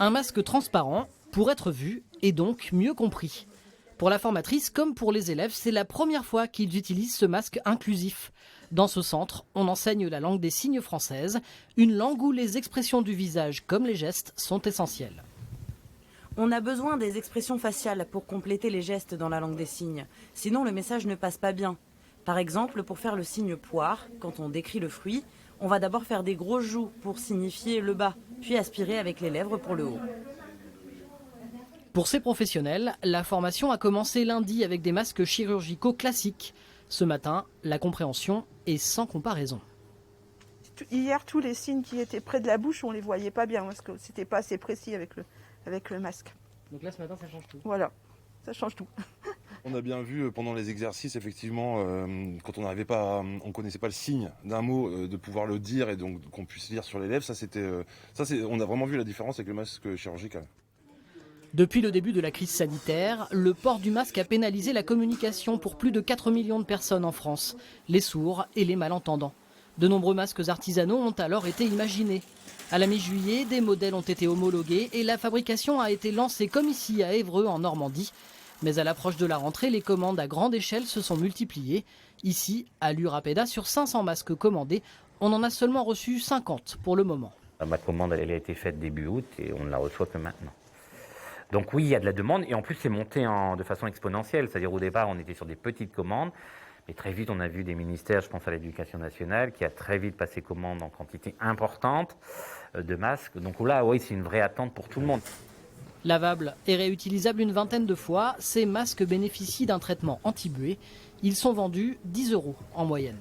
Un masque transparent pour être vu et donc mieux compris. Pour la formatrice comme pour les élèves, c'est la première fois qu'ils utilisent ce masque inclusif. Dans ce centre, on enseigne la langue des signes française, une langue où les expressions du visage comme les gestes sont essentielles. On a besoin des expressions faciales pour compléter les gestes dans la langue des signes. Sinon, le message ne passe pas bien. Par exemple, pour faire le signe poire, quand on décrit le fruit, on va d'abord faire des grosses joues pour signifier le bas, puis aspirer avec les lèvres pour le haut. Pour ces professionnels, la formation a commencé lundi avec des masques chirurgicaux classiques. Ce matin, la compréhension est sans comparaison. Hier, tous les signes qui étaient près de la bouche, on les voyait pas bien parce que c'était pas assez précis avec le masque. Donc là, ce matin, ça change tout. Voilà, ça change tout. On a bien vu pendant les exercices, effectivement, quand on n'arrivait pas, on connaissait pas le signe d'un mot, de pouvoir le dire et donc qu'on puisse lire sur les lèvres. On a vraiment vu la différence avec le masque chirurgical. Depuis le début de la crise sanitaire, le port du masque a pénalisé la communication pour plus de 4 millions de personnes en France, les sourds et les malentendants. De nombreux masques artisanaux ont alors été imaginés. À la mi-juillet, des modèles ont été homologués et la fabrication a été lancée comme ici à Évreux en Normandie. Mais à l'approche de la rentrée, les commandes à grande échelle se sont multipliées. Ici, à l'Urapeda, sur 500 masques commandés, on en a seulement reçu 50 pour le moment. Ma commande elle a été faite début août et on ne la reçoit que maintenant. Donc oui, il y a de la demande et en plus c'est monté de façon exponentielle. C'est-à-dire au départ on était sur des petites commandes, mais très vite on a vu des ministères, je pense à l'Éducation nationale, qui a très vite passé commande en quantité importante de masques. Donc là, oui, c'est une vraie attente pour tout le monde. Lavables et réutilisables une vingtaine de fois, ces masques bénéficient d'un traitement anti-buée. Ils sont vendus 10 € en moyenne.